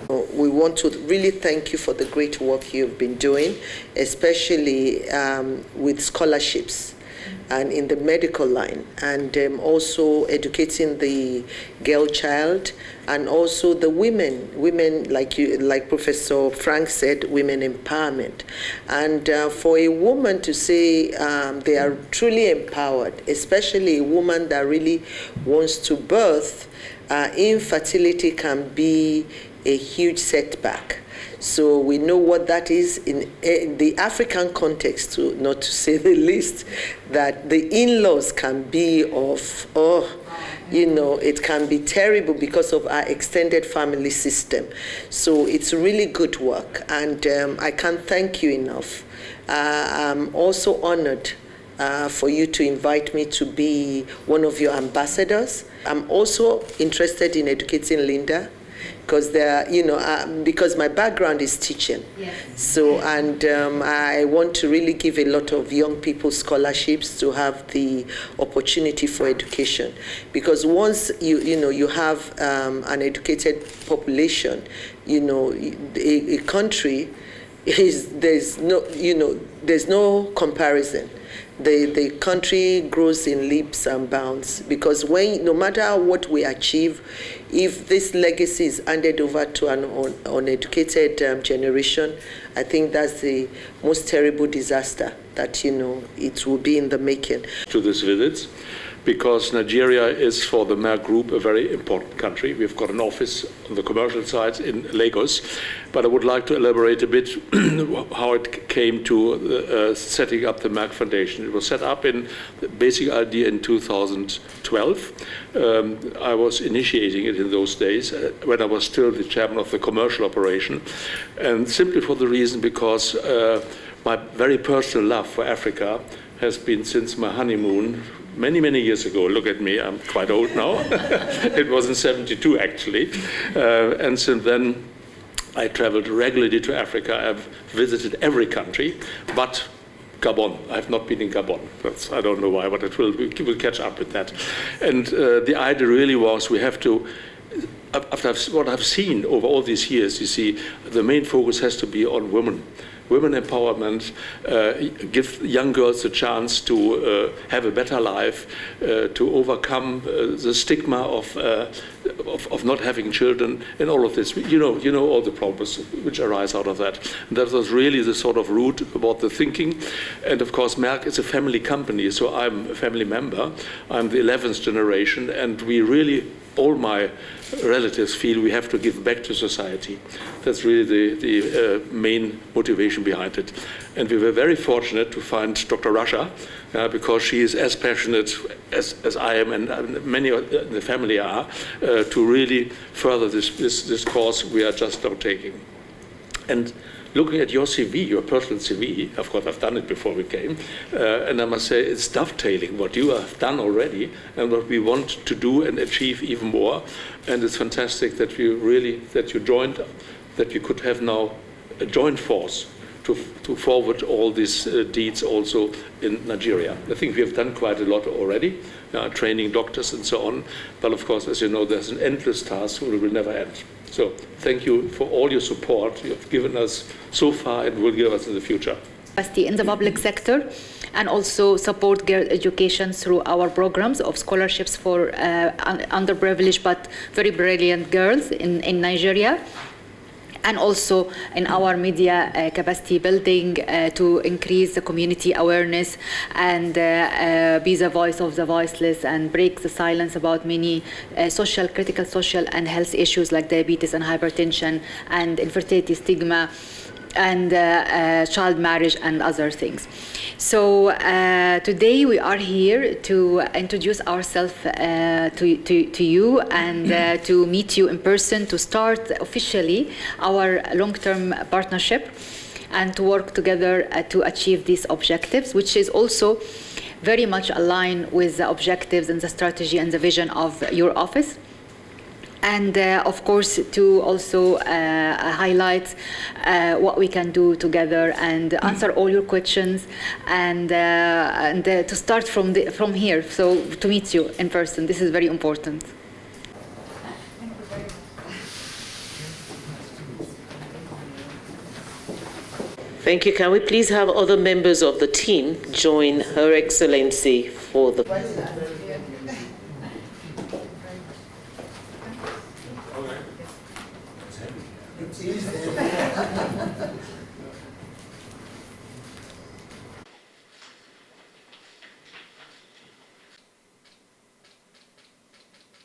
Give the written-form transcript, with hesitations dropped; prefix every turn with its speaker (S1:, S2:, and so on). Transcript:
S1: We want to really thank you for the great work you've been doing, especially with scholarships and in the medical line, and also educating the girl child, and also the women like Professor Frank said, women empowerment. And for a woman to say they are truly empowered, especially a woman that really wants to birth, infertility can be a huge setback. So we know what that is in the African context, not to say the least, that the in-laws can be of, it can be terrible because of our extended family system. So it's really good work, and I can't thank you enough. I'm also honored for you to invite me to be one of your ambassadors. I'm also interested in educating Linda, because because my background is teaching. Yes. So, and I want to really give a lot of young people scholarships to have the opportunity for education. Because once you have an educated population, a country there's no comparison. The country grows in leaps and bounds, because no matter what we achieve, if this legacy is handed over to an uneducated generation, I think that's the most terrible disaster that it will be in the making.
S2: To this visit, because Nigeria is, for the Merck Group, a very important country. We've got an office on the commercial side in Lagos, but I would like to elaborate a bit how it came to setting up the Merck Foundation. It was set up in the basic idea in 2012. I was initiating it in those days when I was still the chairman of the commercial operation, and simply for the reason because my very personal love for Africa has been since my honeymoon many, many years ago. Look at me, I'm quite old now. It was in '72, actually. And since then, I traveled regularly to Africa. I've visited every country, but Gabon. I have not been in Gabon. I don't know why, but we'll catch up with that. And the idea really was we have to, after what I've seen over all these years, you see, the main focus has to be on women. Women empowerment, give young girls a chance to have a better life, to overcome the stigma of not having children, and all of this. You know all the problems which arise out of that. And that was really the sort of root about the thinking. And of course, Merck is a family company, so I'm a family member. I'm the 11th generation, and we really, all my relatives feel we have to give back to society. That's really the main motivation behind it. And we were very fortunate to find Dr. Rasha, because she is as passionate as I am, and many of the family are, to really further this course we are just now taking. And looking at your CV, your personal CV, of course I've done it before we came, and I must say it's dovetailing what you have done already and what we want to do and achieve even more. And it's fantastic that you joined, that you could have now a joint force to forward all these deeds also in Nigeria. I think we have done quite a lot already, training doctors and so on. But of course, as you know, there's an endless task that will never end. So thank you for all your support you have given us so far and will give us in the future.
S3: In the public sector, and also support girl education through our programs of scholarships for underprivileged but very brilliant girls in Nigeria. And also in our media capacity building to increase the community awareness and be the voice of the voiceless and break the silence about many critical social and health issues like diabetes and hypertension and infertility stigma and child marriage and other things. So today we are here to introduce ourselves to you and to meet you in person, to start officially our long-term partnership and to work together to achieve these objectives, which is also very much aligned with the objectives and the strategy and the vision of your office. And of course, to also highlight what we can do together and answer all your questions, and to start from here. So to meet you in person, this is very important.
S4: Thank you. Can we please have other members of the team join Her Excellency for the...